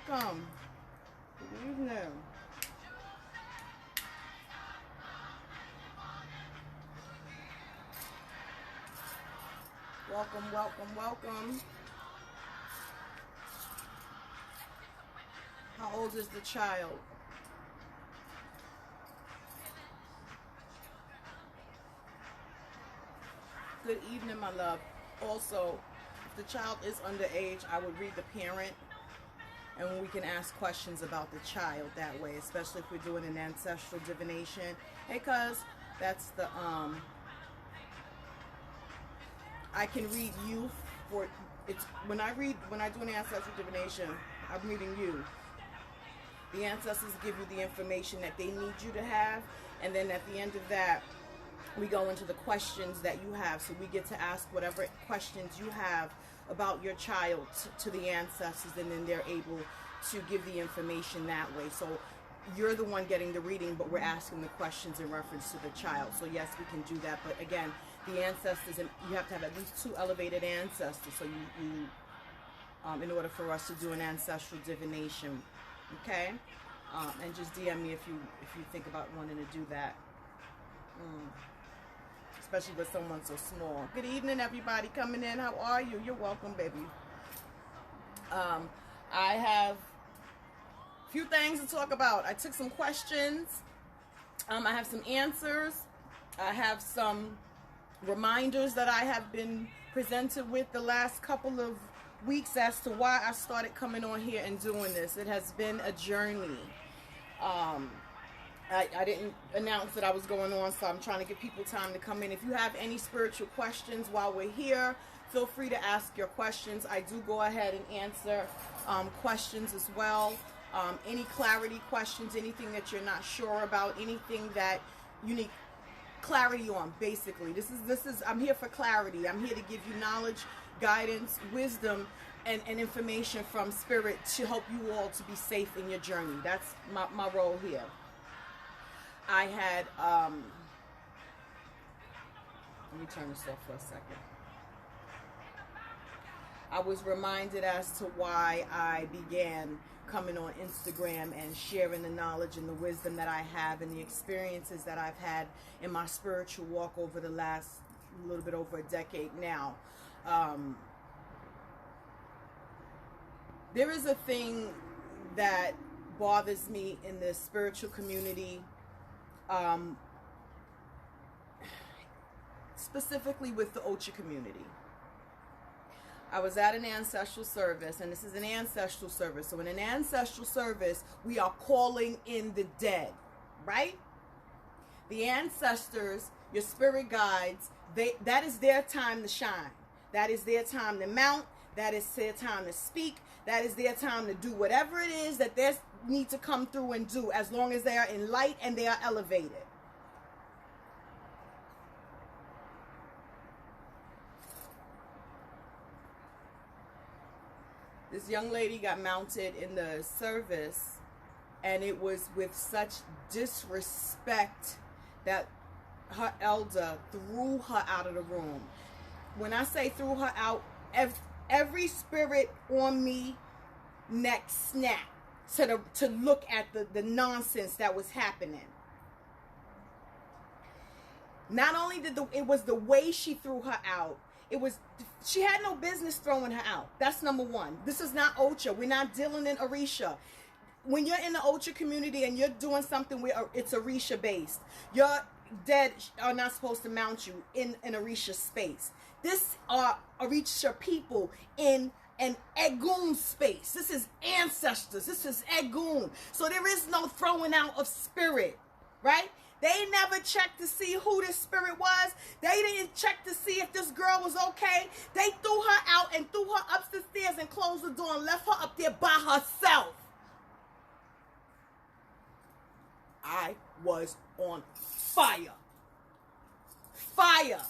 welcome. Good evening. Welcome, welcome, welcome. How old is the child? Good evening, my love. Also, if the child is underage, I would read the parent, and we can ask questions about the child that way, especially if we're doing an ancestral divination. Hey, cuz, that's the I can read you for it's when I do an ancestral divination, I'm reading you. The ancestors give you the information that they need you to have, and then at the end of that, we go into the questions that you have. So we get to ask whatever questions you have about your child to the ancestors, and then they're able to give the information that way. So you're the one getting the reading, but we're asking the questions in reference to the child. So yes, we can do that. But again, the ancestors, and you have to have at least 2 elevated ancestors. So you in order for us to do an ancestral divination, okay? And just DM me if you think about wanting to do that. Especially with someone so small. Good evening, everybody coming in. How are you? You're welcome, baby. I have a few things to talk about. I took some questions. I have some answers. I have some reminders that I have been presented with the last couple of weeks as to why I started coming on here and doing this. It has been a journey. I didn't announce that I was going on, so I'm trying to give people time to come in. If you have any spiritual questions while we're here, feel free to ask your questions. I do go ahead and answer questions as well. Any clarity questions, anything that you're not sure about, anything that you need clarity on, basically. This is I'm here for clarity. I'm here to give you knowledge, guidance, wisdom, and information from spirit to help you all to be safe in your journey. That's my role here. I had, let me turn this off for a second. I was reminded as to why I began coming on Instagram and sharing the knowledge and the wisdom that I have and the experiences that I've had in my spiritual walk over the last little bit over a decade now. There is a thing that bothers me in the spiritual community, specifically with the Ocha community. I was at an ancestral service, and this is an ancestral service. So in an ancestral service, we are calling in the dead, right? The ancestors, your spirit guides, that is their time to shine. That is their time to mount. That is their time to speak. That is their time to do whatever it is that they need to come through and do, as long as they are in light and they are elevated. This young lady got mounted in the service, and it was with such disrespect that her elder threw her out of the room. When I say threw her out, every spirit on me neck snapped to look at the nonsense that was happening. Not only it was the way she threw her out, she had no business throwing her out. That's number one. This is not Ocha. We're not dealing in Orisha. When you're in the Ocha community and you're doing something where it's Orisha based, your dead are not supposed to mount you in an Orisha space. This are Orisha people in an Egun space. This is ancestors. This is Egun. So there is no throwing out of spirit, right? They never checked to see who this spirit was. They didn't check to see if this girl was okay. They threw her out and threw her up the stairs and closed the door and left her up there by herself. I was on fire. Fire.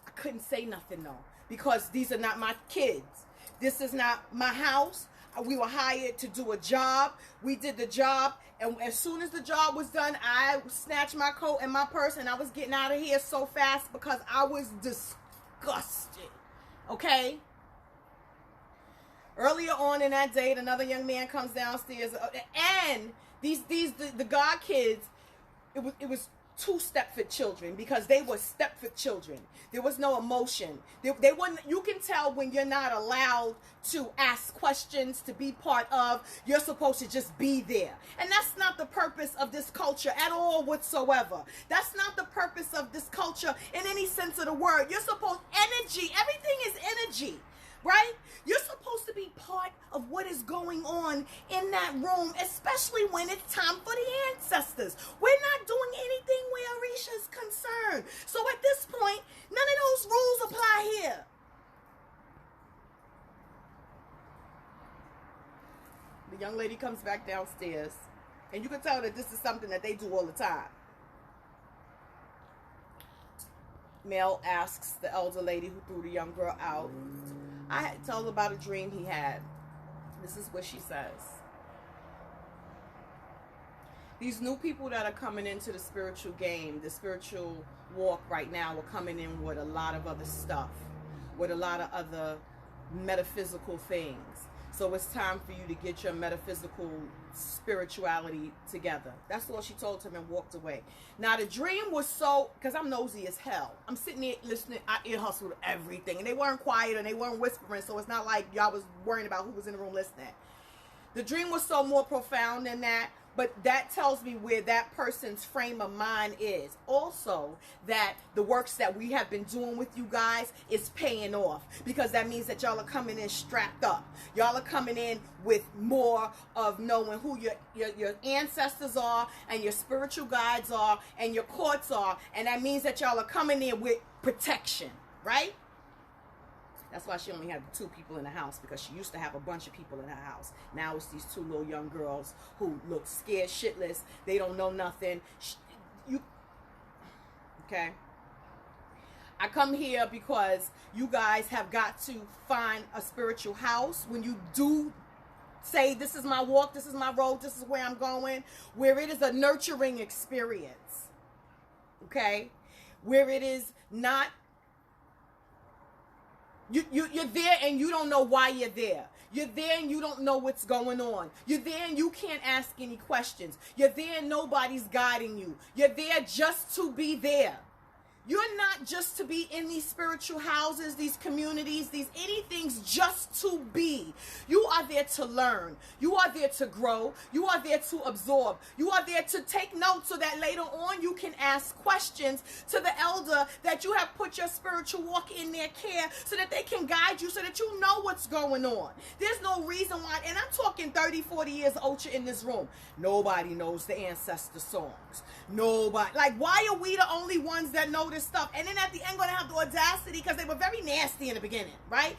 I couldn't say nothing though, because these are not my kids. This is not my house. We were hired to do a job. We did the job, and as soon as the job was done, I snatched my coat and my purse, and I was getting out of here so fast because I was disgusted. Okay? Earlier on in that date, another young man comes downstairs, and the God kids, it was two Stepford children, because they were Stepford children. There was no emotion. They weren't. You can tell when you're not allowed to ask questions, to be part of. You're supposed to just be there, and that's not the purpose of this culture at all whatsoever. That's not the purpose of this culture in any sense of the word. You're supposed energy. Everything is energy. Right? You're supposed to be part of what is going on in that room, especially when it's time for the ancestors. We're not doing anything where Orisha is concerned. So at this point, none of those rules apply here. The young lady comes back downstairs, and you can tell that this is something that they do all the time. Male asks the elder lady who threw the young girl out. I told her about a dream he had. This is what she says. These new people that are coming into the spiritual game, the spiritual walk right now, are coming in with a lot of other stuff, with a lot of other metaphysical things. So it's time for you to get your metaphysical spirituality together. That's all she told him, and walked away. Now the dream was so, because I'm nosy as hell. I'm sitting there listening. I ear hustled everything, and they weren't quiet and they weren't whispering, so it's not like y'all was worrying about who was in the room listening. The dream was so more profound than that, but that tells me where that person's frame of mind is. Also, that the works that we have been doing with you guys is paying off, because that means that y'all are coming in strapped up. Y'all are coming in with more of knowing who your ancestors are, and your spiritual guides are, and your courts are, and that means that y'all are coming in with protection, right? That's why she only had 2 people in the house, because she used to have a bunch of people in her house. Now it's these 2 little young girls who look scared shitless. They don't know nothing. Okay? I come here because you guys have got to find a spiritual house. When you do say, this is my walk, this is my road, this is where I'm going, where it is a nurturing experience. Okay? Where it is not, you're there and you don't know why you're there. You're there and you don't know what's going on. You're there and you can't ask any questions. You're there and nobody's guiding you. You're there just to be there. You're not just to be in these spiritual houses, these communities, these anythings just to be. You are there to learn. You are there to grow. You are there to absorb. You are there to take notes so that later on you can ask questions to the elder that you have put your spiritual walk in their care, so that they can guide you, so that you know what's going on. There's no reason why, and I'm talking 30, 40 years old in this room. Nobody knows the ancestor songs. Nobody. Like, why are we the only ones that know this stuff? And then at the end, going to have the audacity, because they were very nasty in the beginning, right?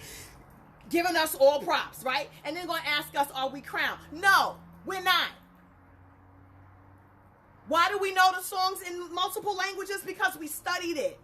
Giving us all props, right? And then going to ask us, are we crowned? No, we're not. Why do we know the songs in multiple languages? Because we studied it.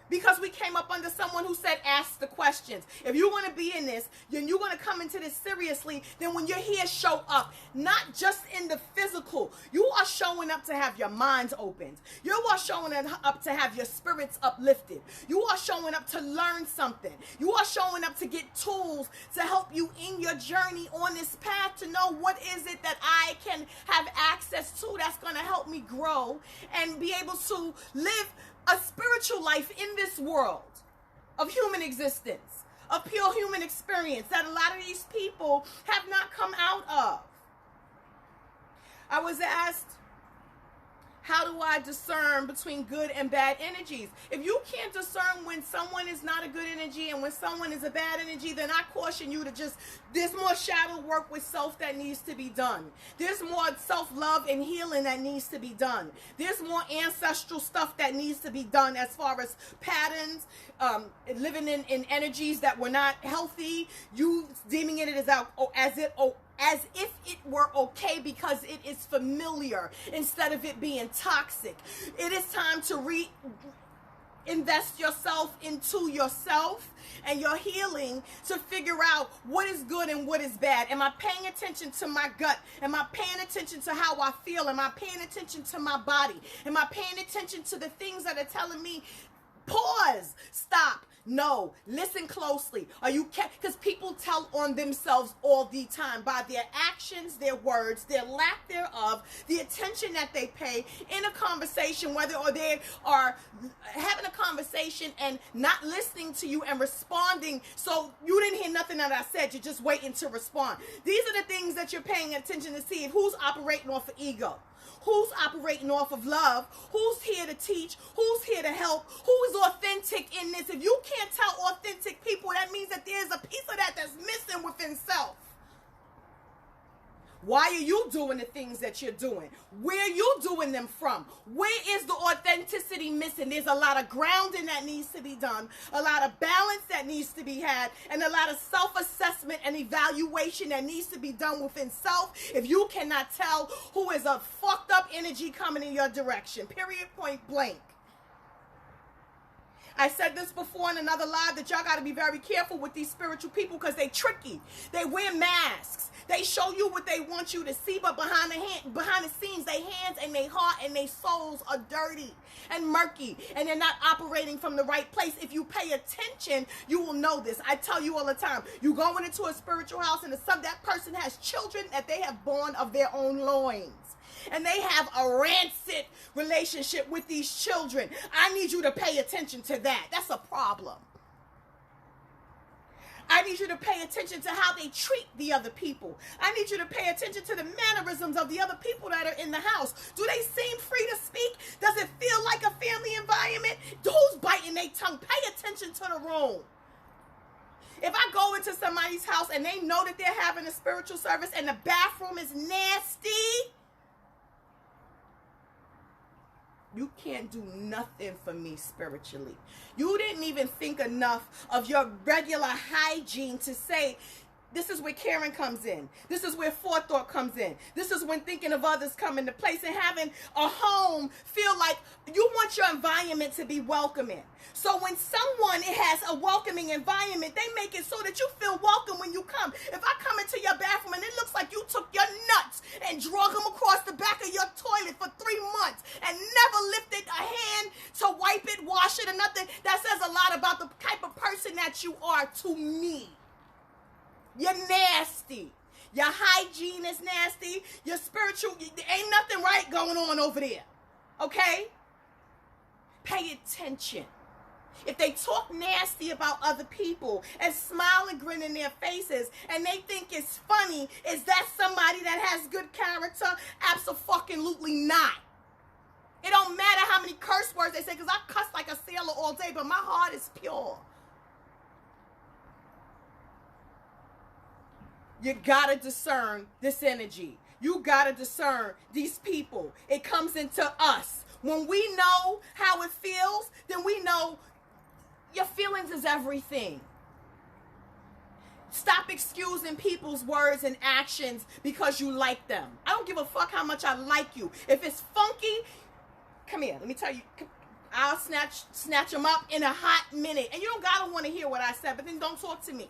Because we came up under someone who said, ask the questions. If you want to be in this, then you're going to come into this seriously, then when you're here, show up. Not just in the physical. You are showing up to have your minds opened. You are showing up to have your spirits uplifted. You are showing up to learn something. You are showing up to get tools to help you in your journey on this path, to know what is it that I can have access to that's going to help me grow and be able to live a spiritual life in this world of human existence, of pure human experience that a lot of these people have not come out of. I was asked, how do I discern between good and bad energies? If you can't discern when someone is not a good energy and when someone is a bad energy, then I caution you to there's more shadow work with self that needs to be done. There's more self-love and healing that needs to be done. There's more ancestral stuff that needs to be done as far as patterns, living in energies that were not healthy, you deeming it as if it were okay because it is familiar instead of it being toxic. It is time to invest yourself into yourself and your healing to figure out what is good and what is bad. Am I paying attention to my gut? Am I paying attention to how I feel? Am I paying attention to my body? Am I paying attention to the things that are telling me, pause, stop, no, listen closely? Are you, because people tell on themselves all the time by their actions, their words, their lack thereof, the attention that they pay in a conversation, whether or they are having a conversation and not listening to you and responding. So you didn't hear nothing that I said. You're just waiting to respond. These are the things that you're paying attention to see if who's operating off of ego. Who's operating off of love? Who's here to teach? Who's here to help? Who is authentic in this? If you can't tell authentic people, that means that there's a piece of that that's missing within self. Why are you doing the things that you're doing? Where are you doing them from? Where is the authenticity missing? There's a lot of grounding that needs to be done, a lot of balance that needs to be had, and a lot of self-assessment and evaluation that needs to be done within self if you cannot tell who is a fucked up energy coming in your direction. Period, point blank. I said this before in another live that y'all got to be very careful with these spiritual people because they tricky. They wear masks. They show you what they want you to see, but behind the scenes, their hands and their heart and their souls are dirty and murky, and they're not operating from the right place. If you pay attention, you will know this. I tell you all the time, you going into a spiritual house and that person has children that they have born of their own loins. And they have a rancid relationship with these children. I need you to pay attention to that. That's a problem. I need you to pay attention to how they treat the other people. I need you to pay attention to the mannerisms of the other people that are in the house. Do they seem free to speak? Does it feel like a family environment? Who's biting their tongue? Pay attention to the room. If I go into somebody's house and they know that they're having a spiritual service and the bathroom is nasty, you can't do nothing for me spiritually. You didn't even think enough of your regular hygiene to say, this is where caring comes in. This is where forethought comes in. This is when thinking of others come into place and having a home feel like you want your environment to be welcoming. So when someone has a welcoming environment, they make it so that you feel welcome when you come. If I come into your bathroom and it looks like you took your nuts and drug them across the back of your toilet for 3 months and never lifted a hand to wipe it, wash it, or nothing, that says a lot about the type of person that you are to me. You're nasty. Your hygiene is nasty. Your spiritual, ain't nothing right going on over there. Okay? Pay attention. If they talk nasty about other people and smile and grin in their faces and they think it's funny, is that somebody that has good character? Absolutely not. It don't matter how many curse words they say, because I cuss like a sailor all day, but my heart is pure. You gotta discern this energy. You gotta discern these people. It comes into us. When we know how it feels, then we know your feelings is everything. Stop excusing people's words and actions because you like them. I don't give a fuck how much I like you. If it's funky, come here. Let me tell you. I'll snatch them up in a hot minute. And you don't gotta want to hear what I said, but then don't talk to me.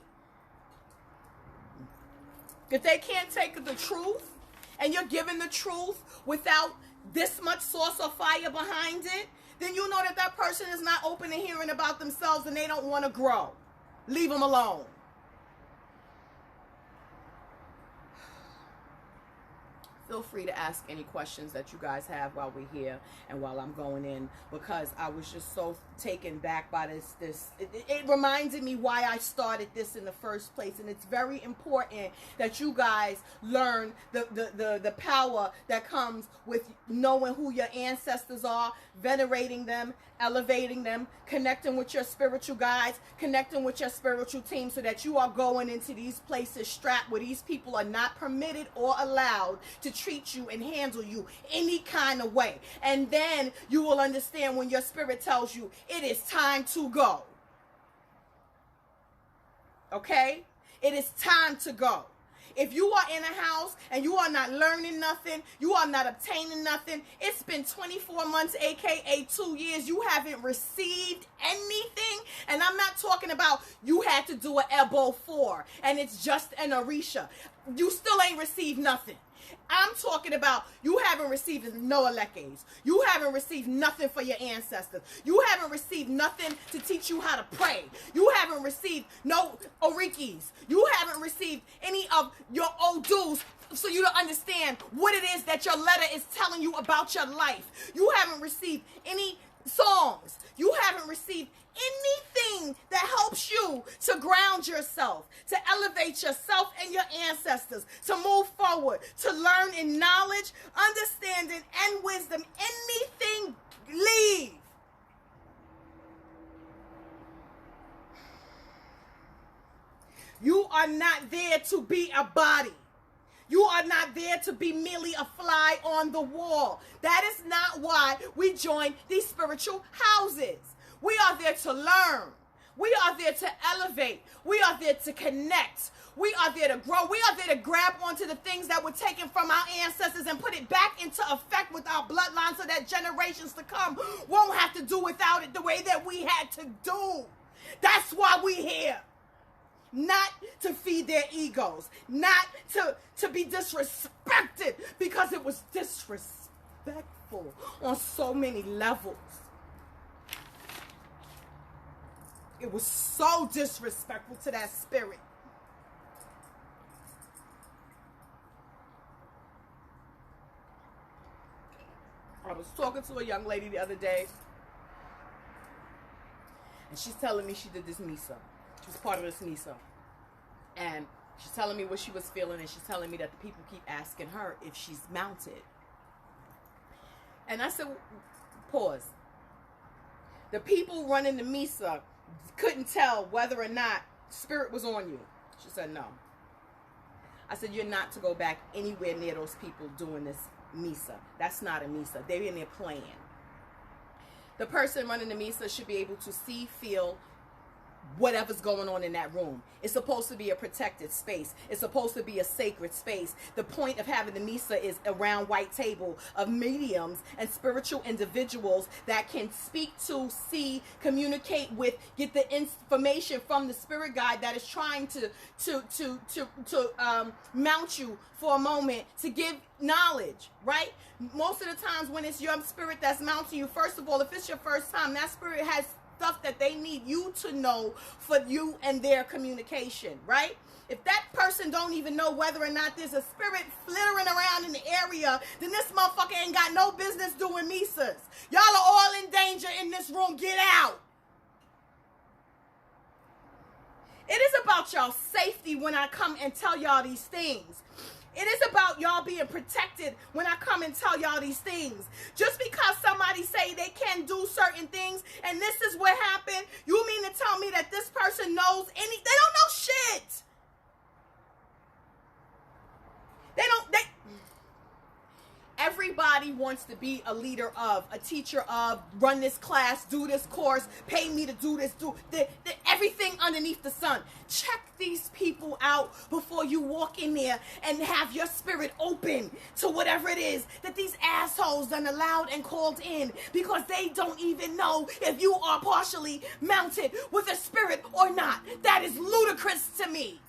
If they can't take the truth and you're giving the truth without this much sauce or fire behind it, then you know that that person is not open to hearing about themselves and they don't want to grow. Leave them alone. Feel free to ask any questions that you guys have while we're here and while I'm going in, because I was just so taken back by this. It reminded me why I started this in the first place, and it's very important that you guys learn the power that comes with knowing who your ancestors are, venerating them, elevating them, connecting with your spiritual guides, connecting with your spiritual team, so that you are going into these places strapped where these people are not permitted or allowed to treat you and handle you any kind of way. And then you will understand when your spirit tells you it is time to go. Okay? It is time to go. If you are in a house and you are not learning nothing, you are not obtaining nothing, it's been 24 months, aka 2 years, you haven't received anything. And I'm not talking about you had to do an Ebo 4 and it's just an Orisha. You still ain't received nothing. I'm talking about you haven't received no Elekes. You haven't received nothing for your ancestors. You haven't received nothing to teach you how to pray. You haven't received no Orikis. You haven't haven't received any of your old dues so you to understand what it is that your letter is telling you about your life. You haven't received any songs. You haven't received anything that helps you to ground yourself, to elevate yourself and your ancestors, to move forward, to learn in knowledge, understanding, and wisdom. Anything, leave. You are not there to be a body. You are not there to be merely a fly on the wall. That is not why we join these spiritual houses. We are there to learn. We are there to elevate. We are there to connect. We are there to grow. We are there to grab onto the things that were taken from our ancestors and put it back into effect with our bloodline so that generations to come won't have to do without it the way that we had to do. That's why we're here. Not to feed their egos, not to be disrespected, because it was disrespectful on so many levels. It was so disrespectful to that spirit. I was talking to a young lady the other day, and she's telling me she did this Misa. She was part of this Misa. And she's telling me what she was feeling, and she's telling me that the people keep asking her if she's mounted. And I said, pause. The people running the Misa couldn't tell whether or not spirit was on you. She said, no. I said, you're not to go back anywhere near those people doing this Misa. That's not a Misa. They're in their plan. The person running the Misa should be able to see, feel, whatever's going on in that room. It's supposed to be a protected space. It's supposed to be a sacred space. The point of having the Misa is a round white table of mediums and spiritual individuals that can speak to, see, communicate with, get the information from the spirit guide that is trying to mount you for a moment, to give knowledge, right? Most of the times when it's your spirit that's mounting you, first of all, if it's your first time, that spirit has stuff that they need you to know for you and their communication, right? If that person don't even know whether or not there's a spirit flittering around in the area, then this motherfucker ain't got no business doing Misas. Y'all are all in danger in this room. Get out. It is about y'all safety when I come and tell y'all these things. It is about y'all being protected when I come and tell y'all these things. Just because somebody say they can do certain things and this is what happened, you mean to tell me that this person knows they don't know shit. Everybody wants to be a leader of, a teacher of, run this class, do this course, pay me to do this, everything underneath the sun. Check these people out before you walk in there and have your spirit open to whatever it is that these assholes done allowed and called in, because they don't even know if you are partially mounted with a spirit or not. That is ludicrous to me.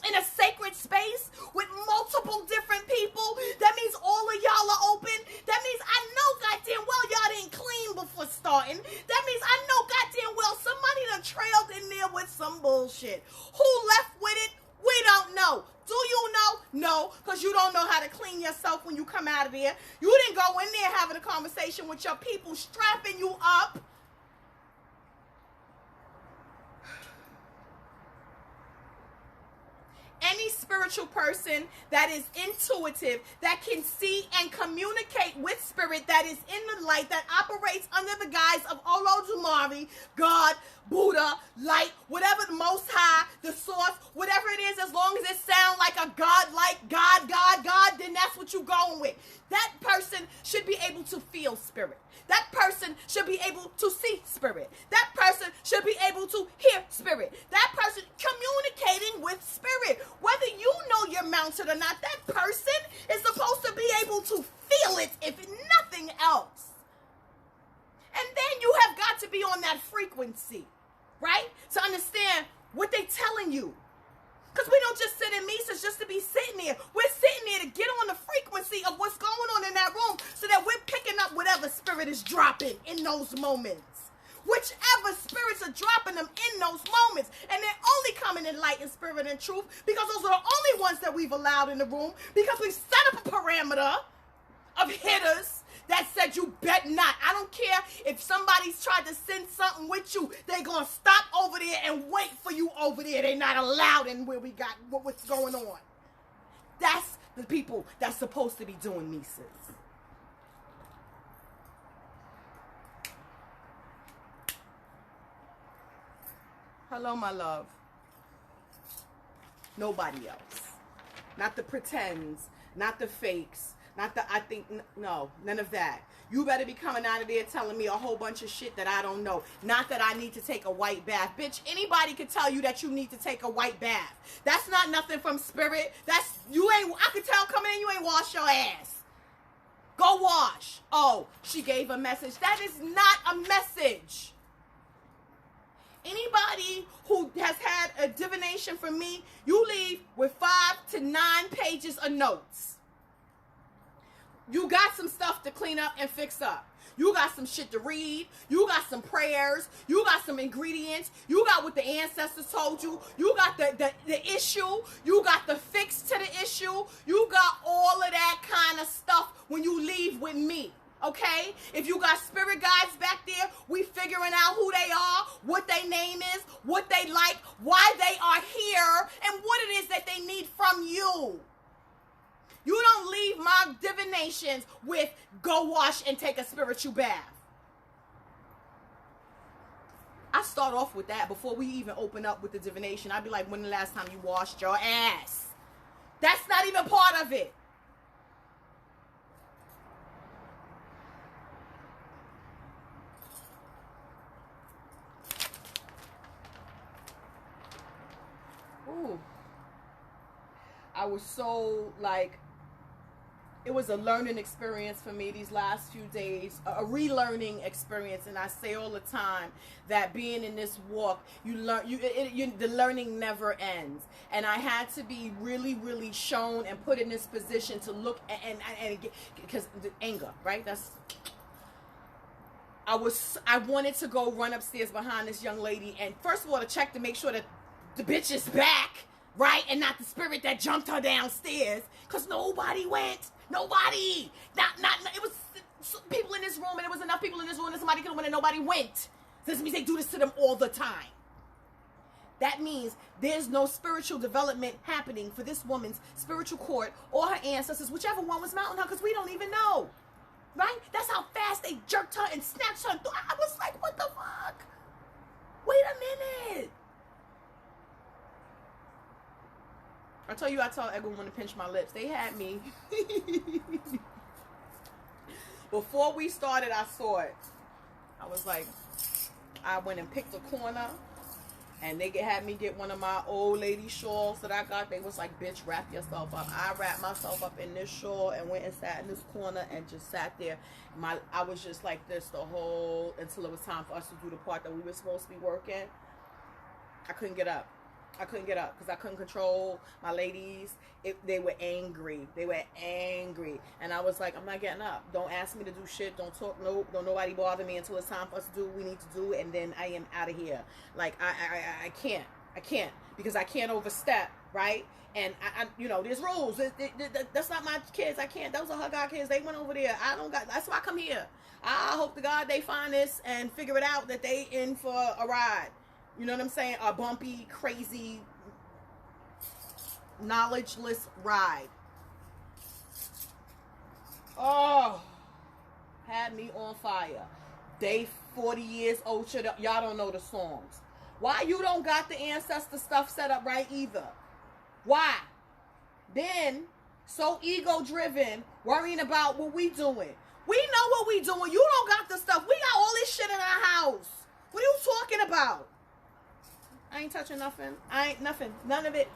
In a sacred space with multiple different people, that means all of y'all are open. That means I know goddamn well y'all didn't clean before starting. That means I know goddamn well somebody done trailed in there with some bullshit. Who left with it? We don't know. Do you know? No, because you don't know how to clean yourself when you come out of there. You didn't go in there having a conversation with your people strapping you up. Any spiritual person that is intuitive, that can see and communicate with spirit, that is in the light, that operates under the guise of Olodumare, God, Buddha, light, whatever, the Most High, the source, whatever it is, as long as it sounds like a God, like God, then that's what you're going with. That person should be able to feel spirit. That person should be able to see spirit. That person should be able to hear spirit. That person communicating with spirit. Whether you know you're mounted or not, that person is supposed to be able to feel it, if nothing else. And then you have got to be on that frequency, right? To understand what they're telling you. Because we don't just sit in Misas just to be sitting there. We're sitting there to get on the frequency of what's going on in that room so that we're picking up whatever spirit is dropping in those moments. whichever spirits are dropping them in those moments. And they're only coming in light and spirit and truth because those are the only ones that we've allowed in the room, because we've set up a parameter of hitters that said you bet not. I don't care if somebody's tried to send something with you. They're going to stop over there and wait for you over there. They're not allowed in where we got what's going on. That's the people that's supposed to be doing Mises. Hello, my love. Nobody else. Not the pretends, not the fakes, not the I think, no, none of that. You better be coming out of there telling me a whole bunch of shit that I don't know. Not that I need to take a white bath. Bitch, anybody can tell you that you need to take a white bath. That's not nothing from spirit. I could tell coming in you ain't wash your ass. Go wash. Oh, she gave a message. That is not a message. Anybody who has had a divination from me, you leave with 5 to 9 pages of notes. You got some stuff to clean up and fix up. You got some shit to read. You got some prayers. You got some ingredients. You got what the ancestors told you. You got the issue. You got the fix to the issue. You got all of that kind of stuff when you leave with me. Okay? If you got spirit guides back there, we figuring out who they are, what their name is, what they like, why they are here, and what it is that they need from you. You don't leave my divinations with go wash and take a spiritual bath. I start off with that before we even open up with the divination. I'd be like, when the last time you washed your ass? That's not even part of it. Ooh. I was so like, it was a learning experience for me these last few days, a relearning experience. And I say all the time that being in this walk, you learn, the learning never ends. And I had to be really, really shown and put in this position to look and because the anger, right? I wanted to go run upstairs behind this young lady and first of all to check to make sure that the bitch is back, right? And not the spirit that jumped her downstairs, because nobody went. Nobody. It was people in this room, and there was enough people in this room that somebody could have went and nobody went. This means they do this to them all the time. That means there's no spiritual development happening for this woman's spiritual court or her ancestors, whichever one was mounting her, because we don't even know. Right? That's how fast they jerked her and snatched her. I was like, what the fuck? Wait a minute. I told everyone to pinch my lips. They had me. Before we started, I saw it. I was like, I went and picked a corner, and they had me get one of my old lady shawls that I got. They was like, bitch, wrap yourself up. I wrapped myself up in this shawl and went and sat in this corner and just sat there. I was just like this until it was time for us to do the part that we were supposed to be working. I couldn't get up. Because I couldn't control my ladies. They were angry. And I was like, I'm not getting up. Don't ask me to do shit. Don't talk. No, don't nobody bother me until it's time for us to do what we need to do. And then I am out of here. Like, I can't. Because I can't overstep, right? And, there's rules. That's not my kids. I can't. Those are her God kids. They went over there. That's why I come here. I hope to God they find this and figure it out that they in for a ride. You know what I'm saying? A bumpy, crazy, knowledgeless ride. Oh, had me on fire. They 40 years old. Y'all don't know the songs. Why you don't got the ancestor stuff set up right either? Why? Then, so ego-driven, worrying about what we doing. We know what we doing. You don't got the stuff. We got all this shit in our house. What are you talking about? I ain't touching nothing. I ain't nothing. None of it.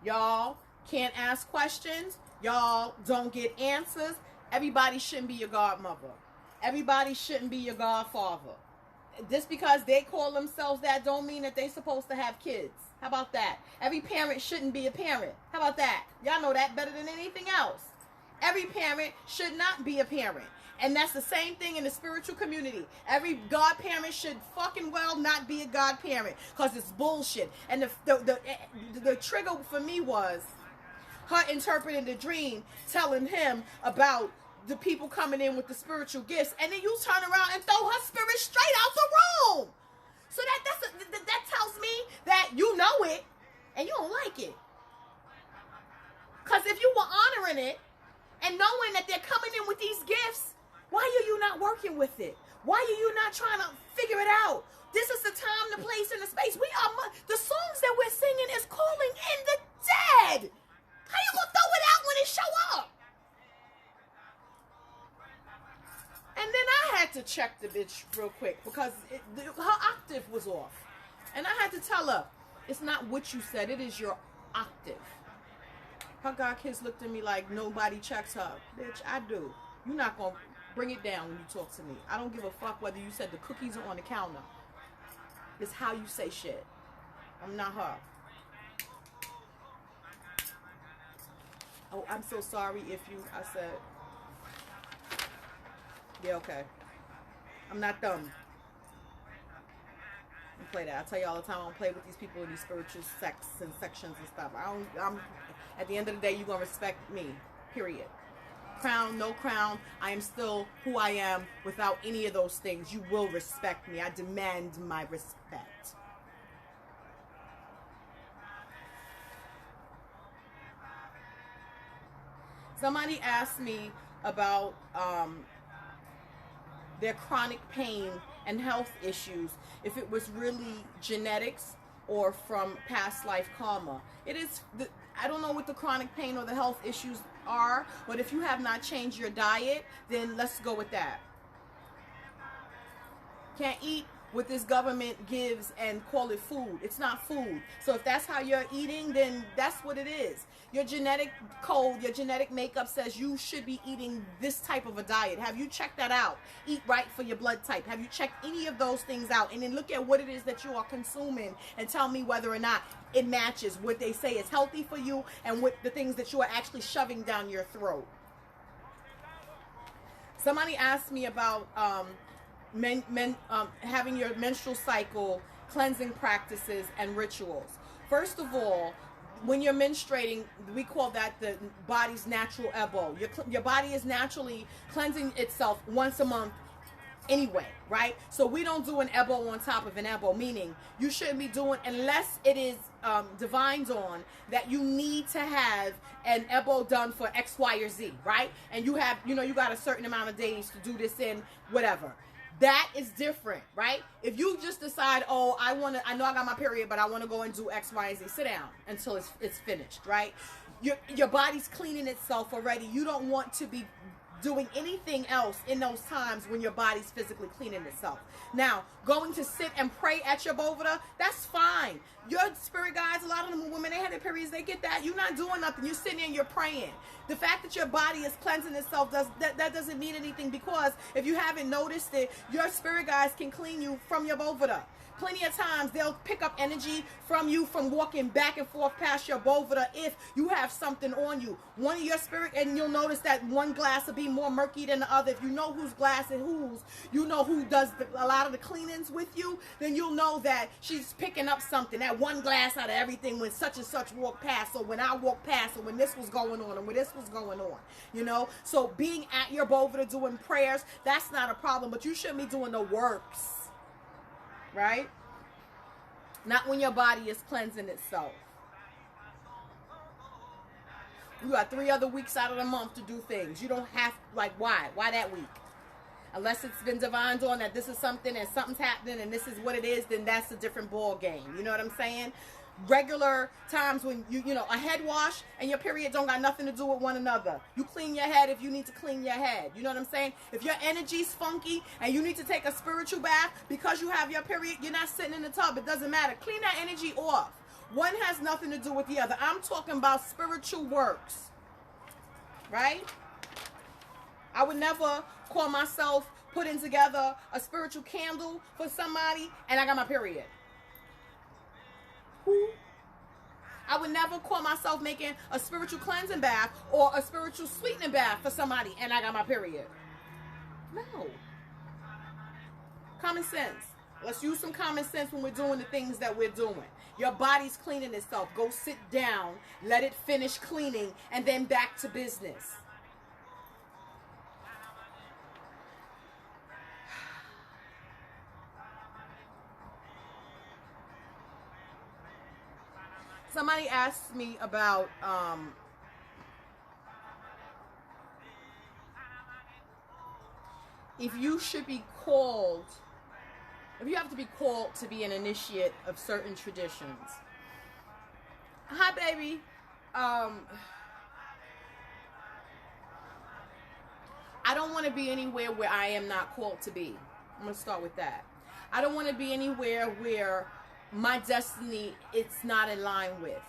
Y'all can't ask questions. Y'all don't get answers. Everybody shouldn't be your godmother. Everybody shouldn't be your godfather. Just because they call themselves that don't mean that they're supposed to have kids. How about that? Every parent shouldn't be a parent. How about that? Y'all know that better than anything else. Every parent should not be a parent. And that's the same thing in the spiritual community. Every godparent should fucking well not be a godparent, because it's bullshit. And the trigger for me was her interpreting the dream, telling him about the people coming in with the spiritual gifts, and then you turn around and throw her spirit straight out the room. So that tells me that you know it and you don't like it. Because if you were honoring it and knowing that they're coming in with these gifts, why are you not working with it? Why are you not trying to figure it out? This is the time, the place, and the space. The songs that we're singing is calling in the dead. How you gonna throw it out when it show up? And then I had to check the bitch real quick because her octave was off. And I had to tell her, it's not what you said, it is your octave. Her God kids looked at me like nobody checks her. Bitch, I do. You're not going to bring it down when you talk to me. I don't give a fuck whether you said the cookies are on the counter. It's how you say shit. I'm not her. Oh, I'm so sorry if I said... Yeah, okay. I'm not dumb. I play that. I tell you all the time, I don't play with these people in these spiritual sects and sections and stuff. At the end of the day, you're going to respect me. Period. Crown, no crown. I am still who I am without any of those things. You will respect me. I demand my respect. Somebody asked me about their chronic pain and health issues, if it was really genetics or from past life karma. I don't know what the chronic pain or the health issues are, but if you have not changed your diet, then let's go with that. Can't eat what this government gives and call it food. It's not food. So if that's how you're eating, then that's what it is. Your genetic code, your genetic makeup says you should be eating this type of a diet. Have you checked that out? Eat right for your blood type. Have you checked any of those things out? And then look at what it is that you are consuming and tell me whether or not it matches what they say is healthy for you and what the things that you are actually shoving down your throat. Somebody asked me about having your menstrual cycle, cleansing practices, and rituals. First of all, when you're menstruating, we call that the body's natural ebo. Your body is naturally cleansing itself once a month anyway, right? So we don't do an ebo on top of an ebo, meaning you shouldn't be doing, unless it is divine dawn, that you need to have an ebo done for X, Y, or Z, right? And you have, you got a certain amount of days to do this in, whatever. That is different, right? If you just decide, oh, I know I got my period, but I want to go and do X, Y, and Z, sit down until it's finished, right? Your body's cleaning itself already. You don't want to be doing anything else in those times when your body's physically cleaning itself. Now, going to sit and pray at your bovada, that's fine. Your spirit guides, a lot of them women, they have their periods, they get that. You're not doing nothing. You're sitting there and you're praying. The fact that your body is cleansing itself, that doesn't mean anything, because if you haven't noticed it, your spirit guides can clean you from your bovada. Plenty of times they'll pick up energy from you from walking back and forth past your bovada if you have something on you. One of your spirit, and you'll notice that one glass will be more murky than the other. If you know whose glass is whose, you know who does a lot of the cleanings with you, then you'll know that she's picking up something. That one glass out of everything when such and such walked past, or when I walked past, or when this was going on, or when this was going on. So being at your bovada doing prayers, that's not a problem, but you shouldn't be doing the works. Right? Not when your body is cleansing itself. You got 3 other weeks out of the month to do things. You don't have, why? Why that week? Unless it's been divined on that this is something and something's happening and this is what it is, then that's a different ball game. You know what I'm saying? Regular times when a head wash and your period don't got nothing to do with one another. You clean your head if you need to clean your head. You know what I'm saying? If your energy's funky and you need to take a spiritual bath because you have your period, you're not sitting in the tub. It doesn't matter. Clean that energy off. One has nothing to do with the other. I'm talking about spiritual works. Right? I would never call myself putting together a spiritual candle for somebody and I got my period. I would never call myself making a spiritual cleansing bath or a spiritual sweetening bath for somebody and I got my period. No. Common sense. Let's use some common sense when we're doing the things that we're doing. Your body's cleaning itself. Go sit down, let it finish cleaning, and then back to business. Somebody asked me about if you should be called, if you have to be called to be an initiate of certain traditions. Hi, baby. I don't want to be anywhere where I am not called to be. I'm going to start with that. I don't want to be anywhere where my destiny it's not in line with.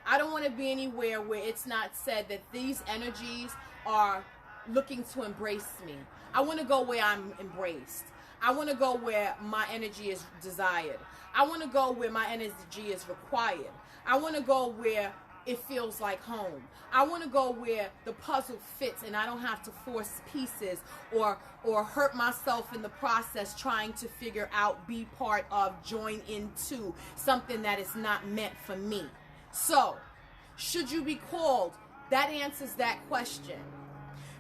I don't want to be anywhere where it's not said that these energies are looking to embrace me. I want to go where I'm embraced. I want to go where my energy is desired. I want to go where my energy is required. I want to go where it feels like home. I want to go where the puzzle fits and I don't have to force pieces or hurt myself in the process trying to figure out, be part of, join into something that is not meant for me. So, should you be called? That answers that question.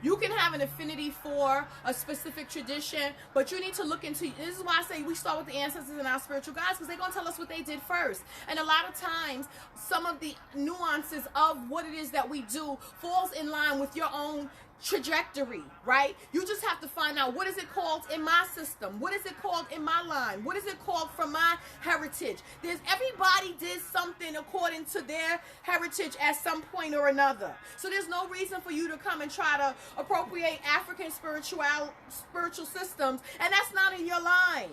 You can have an affinity for a specific tradition, but you need to look into, this is why I say we start with the ancestors and our spiritual guides, because they're going to tell us what they did first. And a lot of times, some of the nuances of what it is that we do falls in line with your own trajectory, right? You just have to find out, what is it called in my system? What is it called in my line? What is it called from my heritage? Everybody did something according to their heritage at some point or another. So there's no reason for you to come and try to appropriate African spiritual systems, and that's not in your line.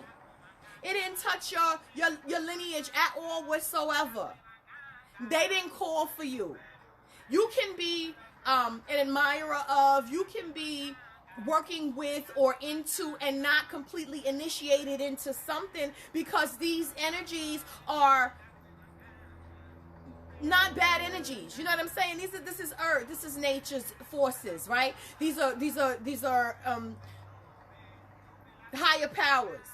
It didn't touch your lineage at all whatsoever. They didn't call for you. You can be an admirer of, you can be working with or into and not completely initiated into something because these energies are not bad energies. You know what I'm saying? This is earth, this is nature's forces, right? These are higher powers.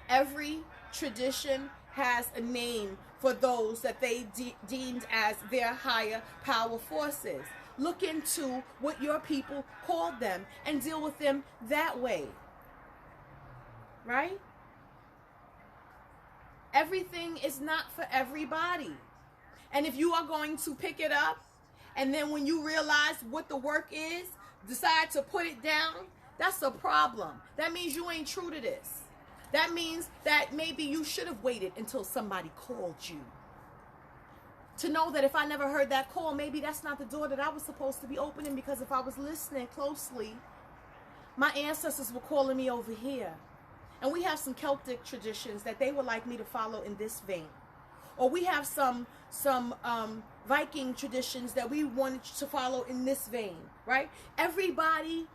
Every tradition has a name for those that they deemed as their higher power forces. Look into what your people called them and deal with them that way. Right? Everything is not for everybody. And if you are going to pick it up, and then when you realize what the work is, decide to put it down, that's a problem. That means you ain't true to this. That means that maybe you should have waited until somebody called you. To know that if I never heard that call, maybe that's not the door that I was supposed to be opening, because if I was listening closely, my ancestors were calling me over here. And we have some Celtic traditions that they would like me to follow in this vein. Or we have some Viking traditions that we wanted to follow in this vein, right? Everybody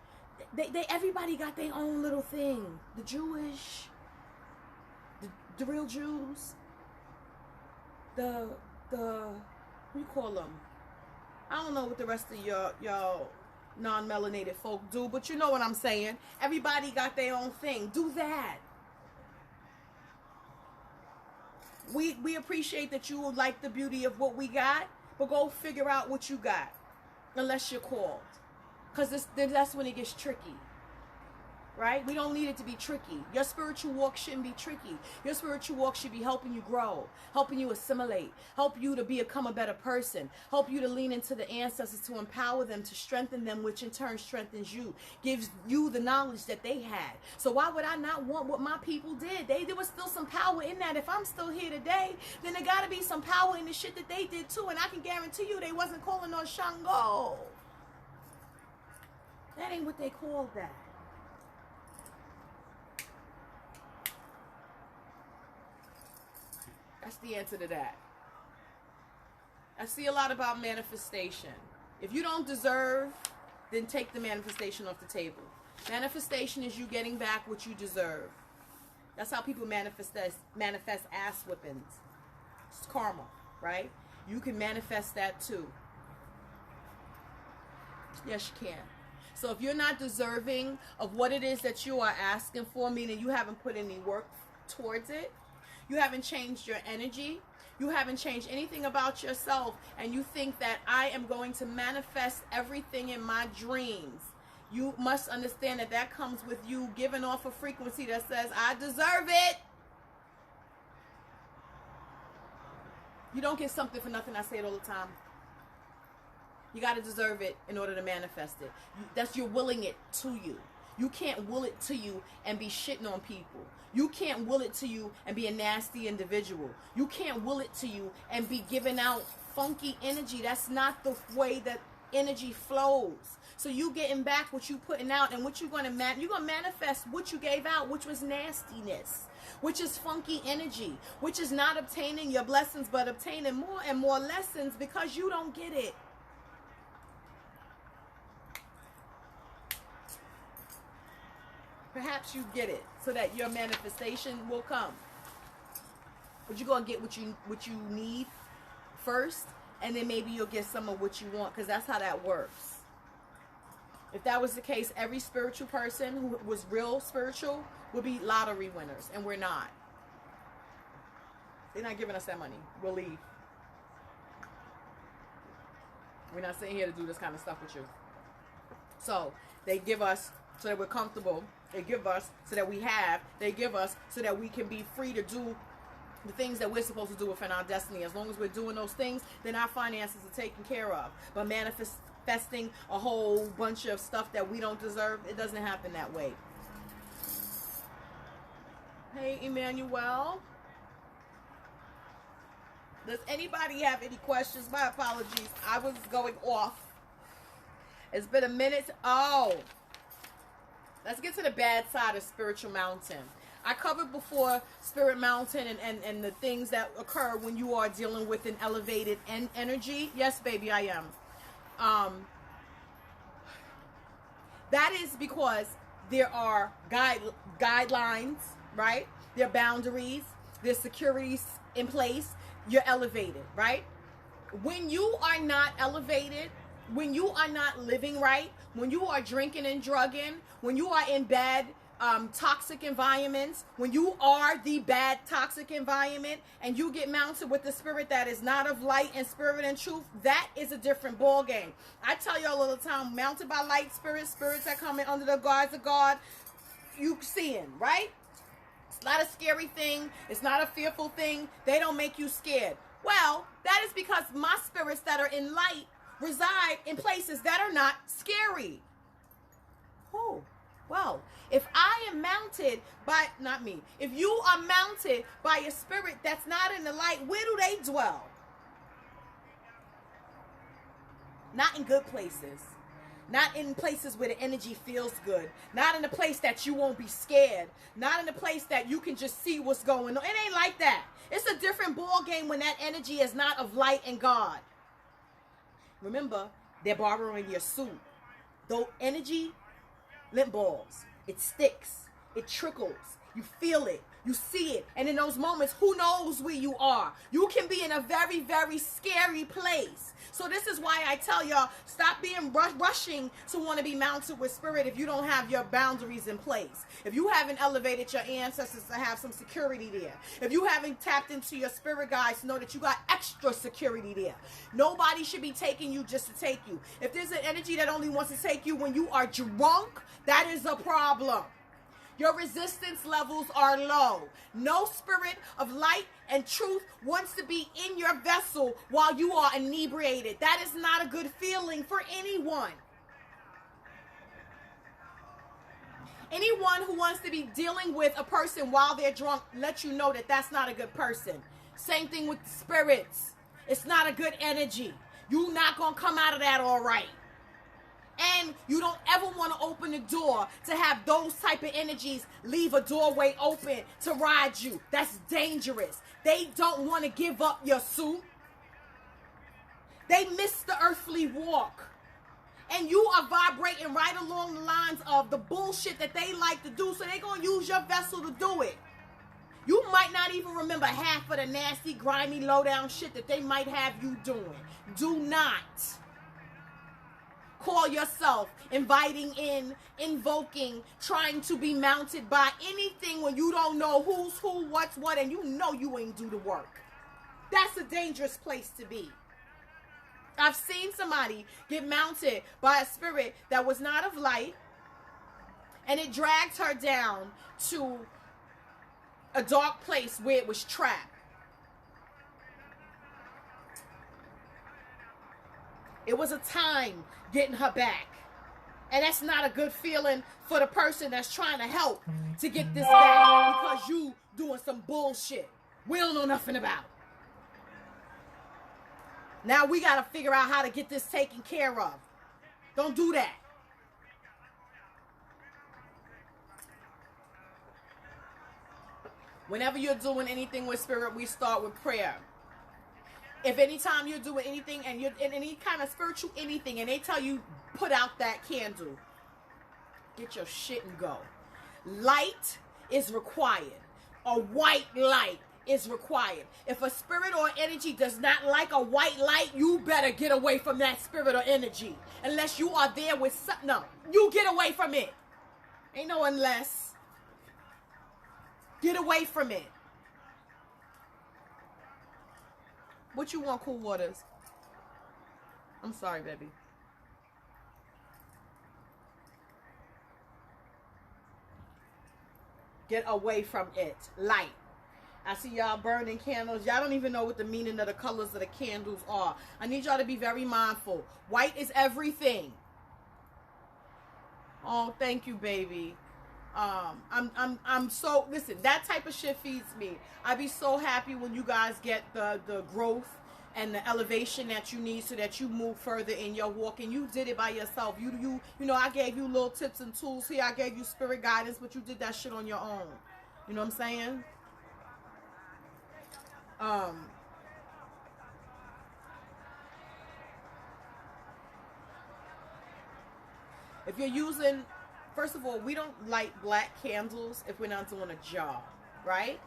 got their own little thing. The Jewish, the real Jews, the what do you call them? I don't know what the rest of y'all non-melanated folk do, but you know what I'm saying. Everybody got their own thing. Do that. We appreciate that you like the beauty of what we got, but go figure out what you got, unless you're called, because that's when it gets tricky. Right? We don't need it to be tricky. Your spiritual walk shouldn't be tricky. Your spiritual walk should be helping you grow, helping you assimilate, help you to become a better person, help you to lean into the ancestors, to empower them, to strengthen them, which in turn strengthens you, gives you the knowledge that they had. So why would I not want what my people did? There was still some power in that. If I'm still here today, then there got to be some power in the shit that they did too. And I can guarantee you they wasn't calling on Shango. That ain't what they called that. That's the answer to that. I see a lot about manifestation. If you don't deserve, then take the manifestation off the table. Manifestation is you getting back what you deserve. That's how people manifest ass whippings. It's karma, right? You can manifest that too. Yes, you can. So if you're not deserving of what it is that you are asking for, meaning you haven't put any work towards it, you haven't changed your energy, you haven't changed anything about yourself, and you think that I am going to manifest everything in my dreams, you must understand that that comes with you giving off a frequency that says, I deserve it. You don't get something for nothing. I say it all the time. You got to deserve it in order to manifest it. You're willing it to you. You can't will it to you and be shitting on people. You can't will it to you and be a nasty individual. You can't will it to you and be giving out funky energy. That's not the way that energy flows. So you getting back what you putting out, and what you're going to manifest what you gave out, which was nastiness, which is funky energy, which is not obtaining your blessings, but obtaining more and more lessons because you don't get it. Perhaps you get it so that your manifestation will come. But you're going to get what you need first, and then maybe you'll get some of what you want, because that's how that works. If that was the case, every spiritual person who was real spiritual would be lottery winners, and we're not. They're not giving us that money. We'll leave. We're not sitting here to do this kind of stuff with you. So they give us so that we're comfortable. They give us so that we have. They give us so that we can be free to do the things that we're supposed to do within our destiny. As long as we're doing those things, then our finances are taken care of. But manifesting a whole bunch of stuff that we don't deserve, it doesn't happen that way. Hey, Emmanuel. Does anybody have any questions? My apologies. I was going off. It's been a minute. Oh. Let's get to the bad side of Spiritual Mountain. I covered before Spirit Mountain and the things that occur when you are dealing with an elevated energy. Yes, baby, I am. That is because there are guidelines, right? There are boundaries. There's securities in place. You're elevated, right? When you are not elevated, when you are not living right, when you are drinking and drugging, when you are in bad toxic environments, when you are the bad toxic environment and you get mounted with the spirit that is not of light and spirit and truth, that is a different ball game. I tell y'all all the time, mounted by light spirits that come in under the guards of God, you seeing, right? It's not a scary thing. It's not a fearful thing. They don't make you scared. Well, that is because my spirits that are in light reside in places that are not scary. Oh, well, if I am mounted by, not me, if you are mounted by a spirit that's not in the light, where do they dwell? Not in good places. Not in places where the energy feels good. Not in the place that you won't be scared. Not in the place that you can just see what's going on. It ain't like that. It's a different ball game when that energy is not of light and God. Remember, they're borrowing your suit. Though energy, lint balls. It sticks. It trickles. You feel it. You see it. And in those moments, who knows where you are? You can be in a very, very scary place. So this is why I tell y'all, stop being rushing to want to be mounted with spirit if you don't have your boundaries in place. If you haven't elevated your ancestors to have some security there. If you haven't tapped into your spirit guides to know that you got extra security there. Nobody should be taking you just to take you. If there's an energy that only wants to take you when you are drunk, that is a problem. Your resistance levels are low. No spirit of light and truth wants to be in your vessel while you are inebriated. That is not a good feeling for anyone. Anyone who wants to be dealing with a person while they're drunk, let you know that that's not a good person. Same thing with the spirits. It's not a good energy. You're not going to come out of that all right. And you don't ever want to open the door to have those type of energies leave a doorway open to ride you. That's dangerous. They don't want to give up your suit. They miss the earthly walk. And you are vibrating right along the lines of the bullshit that they like to do. So they're going to use your vessel to do it. You might not even remember half of the nasty, grimy, low-down shit that they might have you doing. Do not call yourself inviting in, invoking, trying to be mounted by anything when you don't know who's who, what's what, and you know you ain't do the work. That's a dangerous place to be. I've seen somebody get mounted by a spirit that was not of light, and it dragged her down to a dark place where it was trapped. It was a time getting her back. And that's not a good feeling for the person that's trying to help to get this back because you doing some bullshit we don't know nothing about. Now we got to figure out how to get this taken care of. Don't do that. Whenever you're doing anything with spirit, we start with prayer. If anytime you're doing anything and you're in any kind of spiritual anything and they tell you put out that candle, get your shit and go. Light is required. A white light is required. If a spirit or energy does not like a white light, you better get away from that spirit or energy. Unless you are there with something. No, you get away from it. Ain't no unless. Get away from it. What you want, Cool Waters? I'm sorry, baby. Get away from it. Light. I see y'all burning candles. Y'all don't even know what the meaning of the colors of the candles are. I need y'all to be very mindful. White is everything. Oh, thank you, baby. I'm so, listen, that type of shit feeds me. I be so happy when you guys get the growth and the elevation that you need so that you move further in your walk, and you did it by yourself. You know, I gave you little tips and tools here. I gave you spirit guidance, but you did that shit on your own. You know what I'm saying? If you're using, first of all, we don't light black candles if we're not doing a job, right?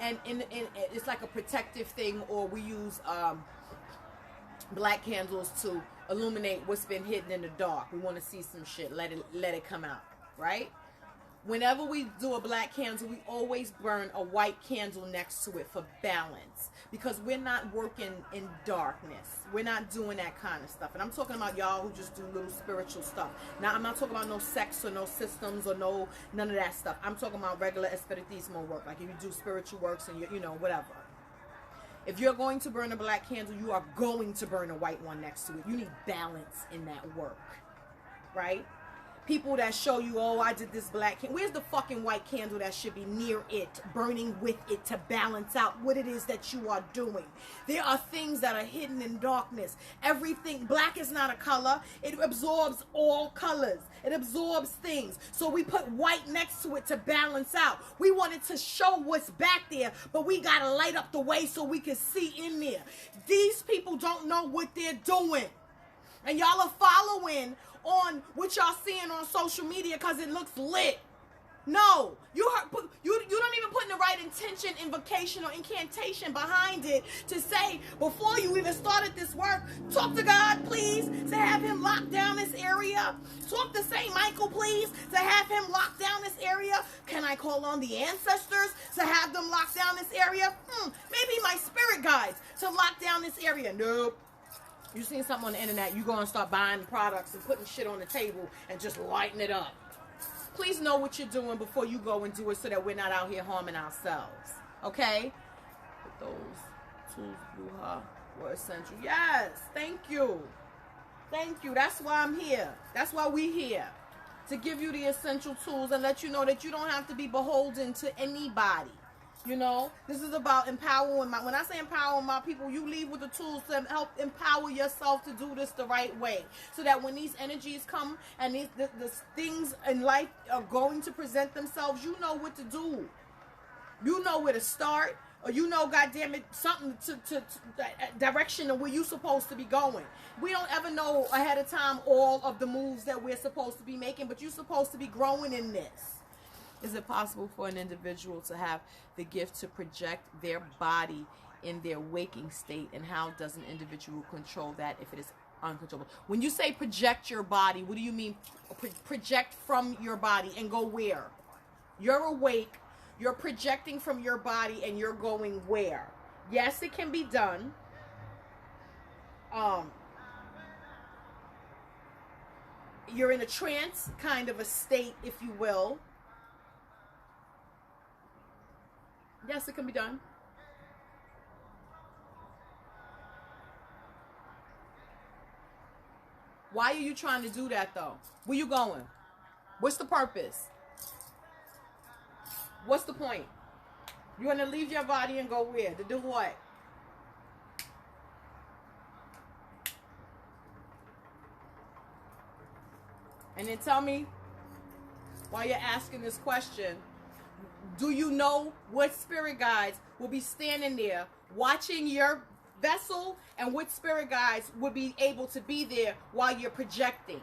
And it's like a protective thing, or we use black candles to illuminate what's been hidden in the dark. We want to see some shit, let it come out, right? Whenever we do a black candle, we always burn a white candle next to it for balance, because we're not working in darkness. We're not doing that kind of stuff. And I'm talking about y'all who just do little spiritual stuff. Now, I'm not talking about no sex or no systems or none of that stuff. I'm talking about regular espiritismo work, like if you do spiritual works and you know, whatever. If you're going to burn a black candle, you are going to burn a white one next to it. You need balance in that work, right? People that show you, oh, I did this black candle. Where's the fucking white candle that should be near it, burning with it to balance out what it is that you are doing? There are things that are hidden in darkness. Everything, black is not a color. It absorbs all colors. It absorbs things. So we put white next to it to balance out. We wanted to show what's back there, but we got to light up the way so we can see in there. These people don't know what they're doing. And y'all are following on what y'all seeing on social media because it looks lit. No, you don't even put in the right intention, invocation, or incantation behind it to say, before you even started this work, talk to God, please, to have him lock down this area. Talk to St. Michael, please, to have him lock down this area. Can I call on the ancestors to have them lock down this area? Maybe my spirit guides to lock down this area. Nope. You seen something on the internet, you go and start buying products and putting shit on the table and just lighting it up. Please know what you're doing before you go and do it so that we're not out here harming ourselves. Okay? But those tools, Bruja, were essential. Yes, thank you. Thank you. That's why I'm here. That's why we're here. To give you the essential tools and let you know that you don't have to be beholden to anybody. You know, this is about empowering when I say empowering my people, you leave with the tools to help empower yourself to do this the right way. So that when these energies come and the things in life are going to present themselves, you know what to do. You know where to start, or you know, goddamn it, something to direction of where you're supposed to be going. We don't ever know ahead of time all of the moves that we're supposed to be making, but you're supposed to be growing in this. Is it possible for an individual to have the gift to project their body in their waking state? And how does an individual control that if it is uncontrollable? When you say project your body, what do you mean project from your body and go where? You're awake, you're projecting from your body and you're going where? Yes, it can be done. You're in a trance kind of a state, if you will. Yes, it can be done. Why are you trying to do that, though? Where you going? What's the purpose? What's the point? You want to leave your body and go where? To do what? And then tell me, while you're asking this question, do you know what spirit guides will be standing there watching your vessel, and what spirit guides would be able to be there while you're projecting?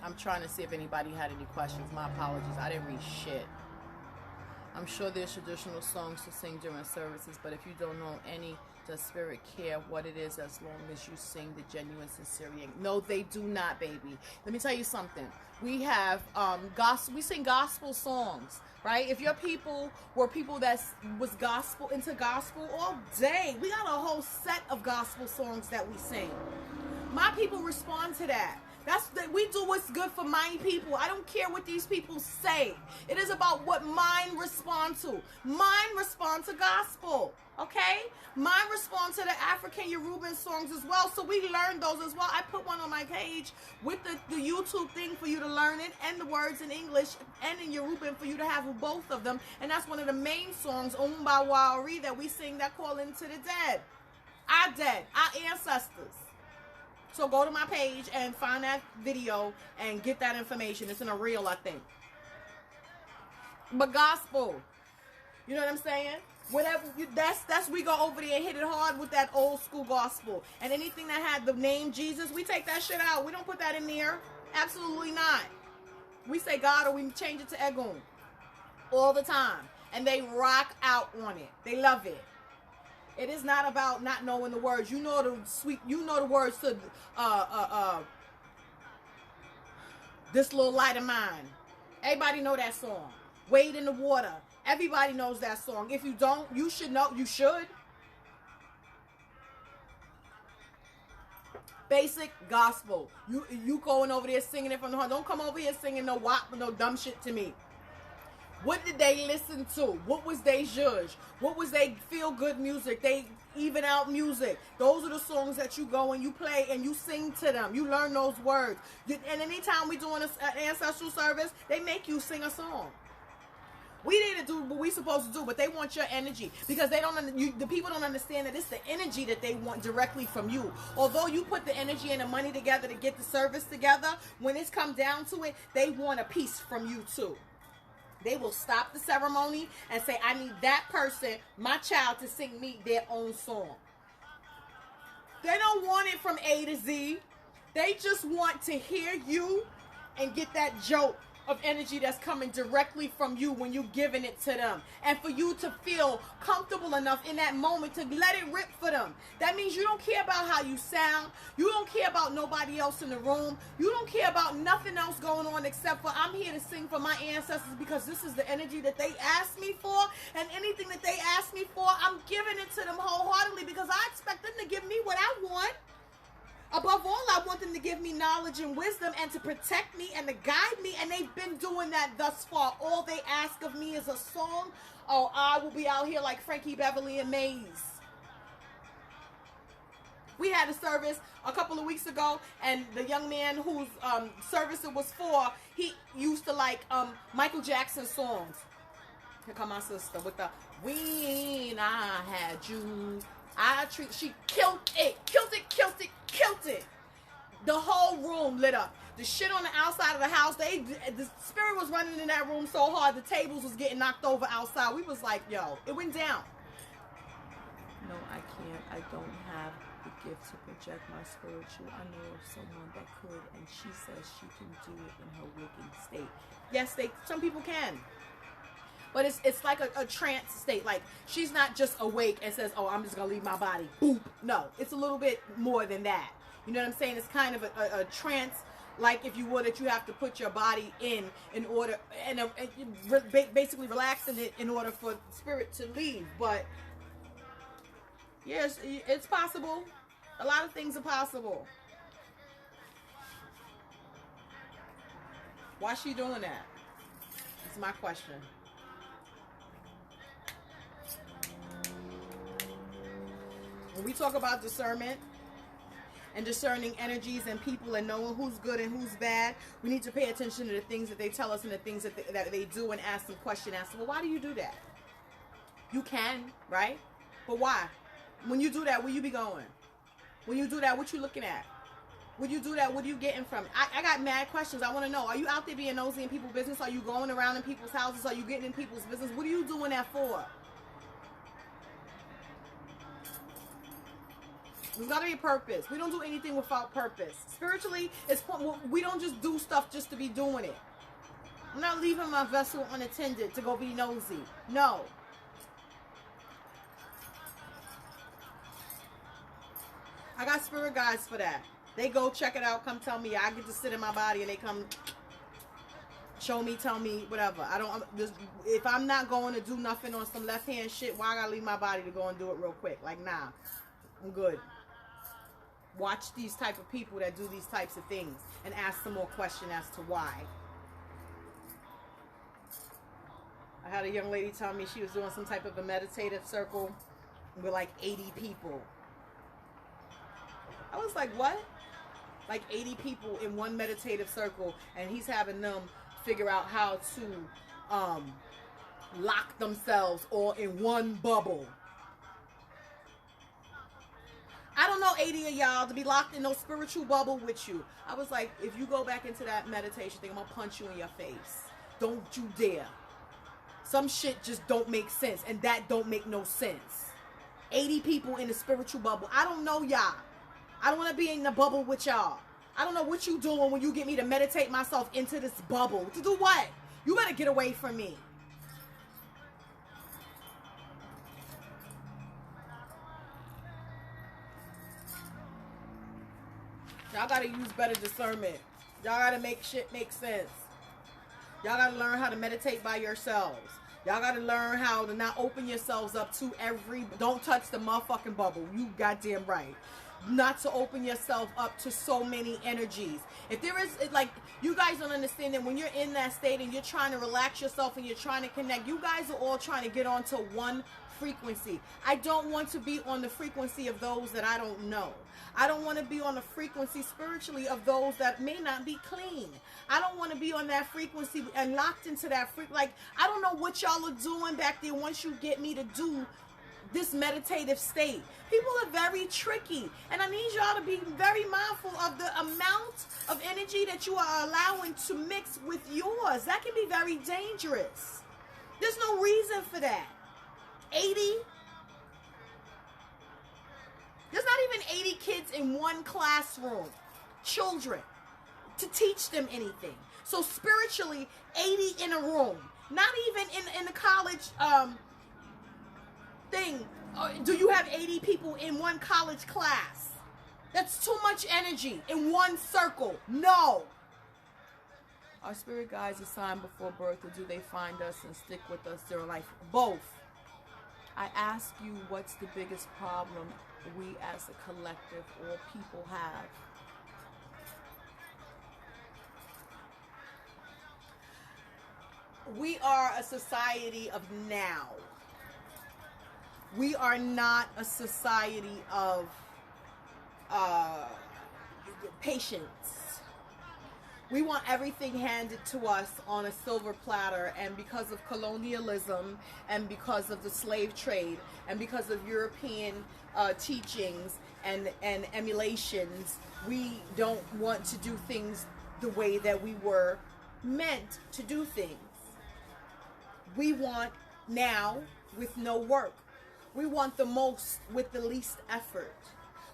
I'm trying to see if anybody had any questions. My apologies. I didn't read shit. I'm sure there's traditional songs to sing during services, but if you don't know any, does spirit care what it is as long as you sing the genuine, sincere? No, they do not, baby. Let me tell you something. We have gospel. We sing gospel songs, right? If your people were people that was gospel, into gospel all day, we got a whole set of gospel songs that we sing. My people respond to that. We do what's good for my people. I don't care what these people say. It is about what mine respond to. Mine respond to gospel, okay? Mine respond to the African Yoruban songs as well. So we learn those as well. I put one on my page with the YouTube thing for you to learn it, and the words in English and in Yoruban for you to have both of them. And that's one of the main songs, Umba Wari, that we sing, that call into the dead. Our dead, our ancestors. So go to my page and find that video and get that information. It's in a reel, I think. But gospel, you know what I'm saying? Whatever, that's we go over there and hit it hard with that old school gospel. And anything that had the name Jesus, we take that shit out. We don't put that in there. Absolutely not. We say God, or we change it to Egun all the time. And they rock out on it. They love it. It is not about not knowing the words. You know the words to This Little Light of Mine. Everybody know that song. Wade in the Water. Everybody knows that song. If you don't, you should know. You should. Basic gospel. You going over there singing it from the heart. Don't come over here singing no wop, no dumb shit to me. What did they listen to? What was they judge? What was they feel good music? They even out music. Those are the songs that you go and you play and you sing to them. You learn those words. And anytime we doing an ancestral service, they make you sing a song. We need to do what we supposed to do, but they want your energy because they don't. The people don't understand that it's the energy that they want directly from you. Although you put the energy and the money together to get the service together, when it's come down to it, they want a piece from you too. They will stop the ceremony and say, I need that person, my child, to sing me their own song. They don't want it from A to Z. They just want to hear you and get that jolt of energy that's coming directly from you when you're giving it to them. And for you to feel comfortable enough in that moment to let it rip for them. That means you don't care about how you sound. You don't care about nobody else in the room. You don't care about nothing else going on except for I'm here to sing for my ancestors because this is the energy that they asked me for. And anything that they asked me for, I'm giving it to them wholeheartedly because I expect them to give me what I want. Above all, I want them to give me knowledge and wisdom and to protect me and to guide me. And they've been doing that thus far. All they ask of me is a song. Oh, I will be out here like Frankie Beverly and Maze. We had a service a couple of weeks ago, and the young man whose service it was for, he used to like Michael Jackson songs. Here come my sister with the When I Had You She killed it. The whole room lit up. The shit on the outside of the house, the spirit was running in that room so hard, the tables was getting knocked over outside. We was like, yo, it went down. No, I can't. I don't have the gift to project my spiritual. I know of someone that could, and she says she can do it in her waking state. Yes, some people can. But it's like a trance state. Like, she's not just awake and says, oh, I'm just going to leave my body. Boop. No, it's a little bit more than that. You know what I'm saying? It's kind of a trance, like if you would, that you have to put your body in order, and basically relaxing it in order for spirit to leave. But, yes, it's possible. A lot of things are possible. Why is she doing that? That's my question. When we talk about discernment and discerning energies and people and knowing who's good and who's bad, we need to pay attention to the things that they tell us and the things that they do, and ask them questions. Ask them, well, why do you do that? You can, right? But why? When you do that, where you be going? When you do that, what you looking at? When you do that, what are you getting from it? I got mad questions. I want to know, are you out there being nosy in people's business? Are you going around in people's houses? Are you getting in people's business? What are you doing that for? There's got to be a purpose. We don't do anything without purpose. Spiritually, we don't just do stuff just to be doing it. I'm not leaving my vessel unattended to go be nosy. No. I got spirit guides for that. They go check it out, come tell me. I get to sit in my body and they come show me, tell me, whatever. If I'm not going to do nothing on some left hand shit, why I gotta leave my body to go and do it real quick? Like, nah, I'm good. Watch these type of people that do these types of things and ask some more questions as to why. I had a young lady tell me she was doing some type of a meditative circle with like 80 people. I was like, what? Like 80 people in one meditative circle, and he's having them figure out how to lock themselves all in one bubble. I don't know 80 of y'all to be locked in no spiritual bubble with you. I was like, if you go back into that meditation thing, I'm going to punch you in your face. Don't you dare. Some shit just don't make sense, and that don't make no sense. 80 people in the spiritual bubble. I don't know y'all. I don't want to be in the bubble with y'all. I don't know what you doing when you get me to meditate myself into this bubble. To do what? You better get away from me. Y'all gotta use better discernment. Y'all gotta make shit make sense. Y'all gotta learn how to meditate by yourselves. Y'all gotta learn how to not open yourselves up to don't touch the motherfucking bubble. You goddamn right. Not to open yourself up to so many energies. If there is, like, you guys don't understand that when you're in that state and you're trying to relax yourself and you're trying to connect, you guys are all trying to get onto one frequency. I don't want to be on the frequency of those that I don't know. I don't want to be on the frequency spiritually of those that may not be clean. I don't want to be on that frequency and locked into that like, I don't know what y'all are doing back there once you get me to do this meditative state. People are very tricky, and I need y'all to be very mindful of the amount of energy that you are allowing to mix with yours. That can be very dangerous. There's no reason for that. 80. There's not even 80 kids in one classroom, children, to teach them anything. So spiritually, 80 in a room, not even in the college thing. Do you have 80 people in one college class? That's too much energy in one circle. No. Are spirit guides assigned before birth, or do they find us and stick with us during life? Both. I ask you, what's the biggest problem we as a collective or people have? We are a society of now. We are not a society of patience. We want everything handed to us on a silver platter, and because of colonialism and because of the slave trade and because of European teachings and emulations, we don't want to do things the way that we were meant to do things. We want now with no work. We want the most with the least effort.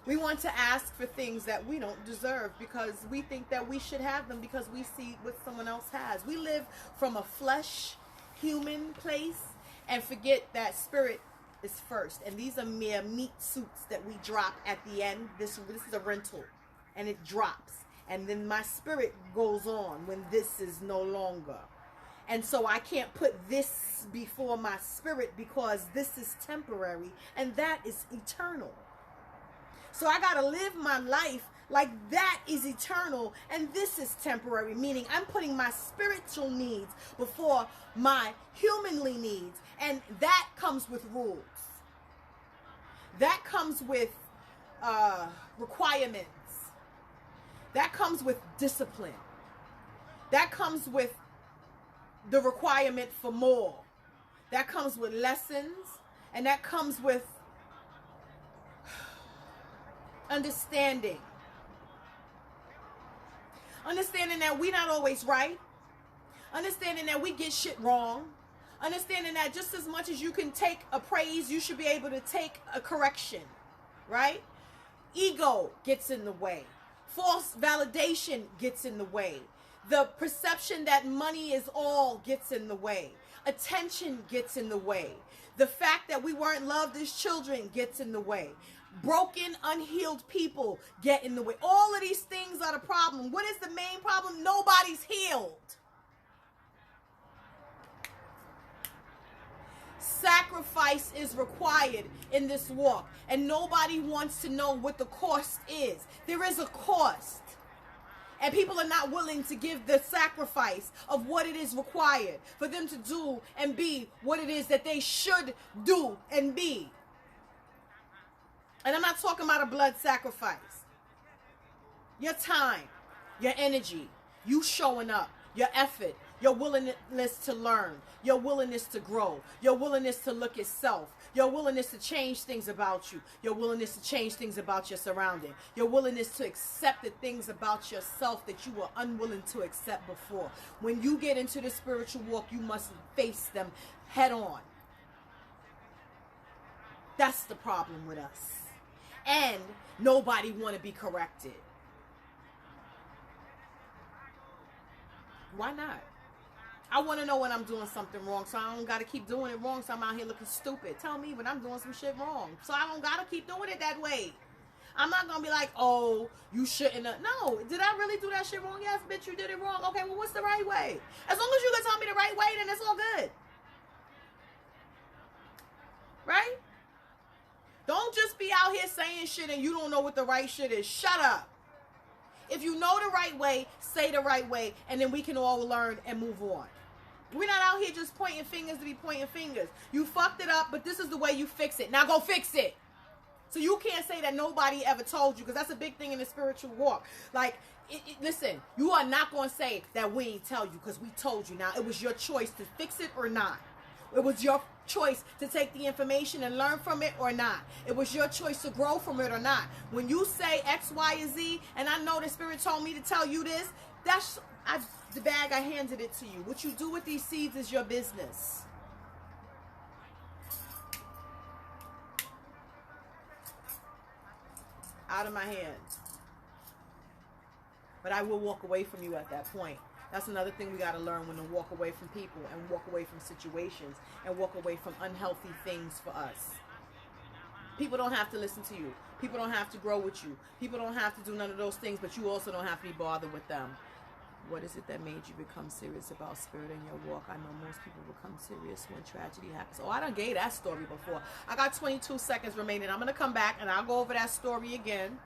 We want to ask for things that we don't deserve because we think that we should have them because we see what someone else has. We live from a flesh, human place and forget that spirit is first. And these are mere meat suits that we drop at the end. This is a rental and it drops. And then my spirit goes on when this is no longer. And so I can't put this before my spirit because this is temporary and that is eternal. So I got to live my life like that is eternal and this is temporary, meaning I'm putting my spiritual needs before my humanly needs. And that comes with rules. That comes with requirements. That comes with discipline. That comes with the requirement for more. That comes with lessons. And that comes with understanding that we're not always right, understanding that we get shit wrong, understanding that just as much as you can take a praise, you should be able to take a correction, right? Ego gets in the way, false validation gets in the way, the perception that money is all gets in the way, attention gets in the way, the fact that we weren't loved as children gets in the way. Broken, unhealed people get in the way. All of these things are the problem. What is the main problem? Nobody's healed. Sacrifice is required in this walk, and nobody wants to know what the cost is. There is a cost, and people are not willing to give the sacrifice of what it is required for them to do and be what it is that they should do and be. And I'm not talking about a blood sacrifice. Your time, your energy, you showing up, your effort, your willingness to learn, your willingness to grow, your willingness to look at self, your willingness to change things about you, your willingness to change things about your surrounding, your willingness to accept the things about yourself that you were unwilling to accept before. When you get into the spiritual walk, you must face them head on. That's the problem with us. And nobody want to be corrected. Why not? I want to know when I'm doing something wrong, so I don't got to keep doing it wrong, so I'm out here looking stupid. Tell me when I'm doing some shit wrong, so I don't got to keep doing it that way. I'm not going to be like, oh, you shouldn't have. No, did I really do that shit wrong? Yes, bitch, you did it wrong. Okay, well, what's the right way? As long as you can tell me the right way, then it's all good. Right? Don't just be out here saying shit and you don't know what the right shit is. Shut up. If you know the right way, say the right way, and then we can all learn and move on. We're not out here just pointing fingers to be pointing fingers. You fucked it up, but this is the way you fix it. Now go fix it. So you can't say that nobody ever told you, because that's a big thing in the spiritual walk. Like, listen, you are not going to say that we ain't tell you because we told you. Now, it was your choice to fix it or not. It was your choice to take the information and learn from it or not. It was your choice to grow from it or not. When you say X, Y, and Z, and I know the Spirit told me to tell you this, that's the bag, I handed it to you. What you do with these seeds is your business. Out of my hands. But I will walk away from you at that point. That's another thing we got to learn, when to walk away from people and walk away from situations and walk away from unhealthy things for us. People don't have to listen to you. People don't have to grow with you. People don't have to do none of those things, but you also don't have to be bothered with them. What is it that made you become serious about spirit in your walk? I know most people become serious when tragedy happens. Oh, I done gave that story before. I got 22 seconds remaining. I'm going to come back and I'll go over that story again,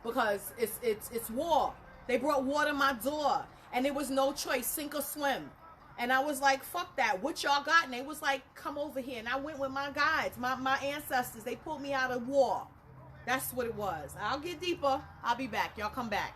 because it's war. They brought water to my door. And there was no choice, sink or swim. And I was like, fuck that. What y'all got? And they was like, come over here. And I went with my guides, my ancestors. They pulled me out of war. That's what it was. I'll get deeper. I'll be back. Y'all come back.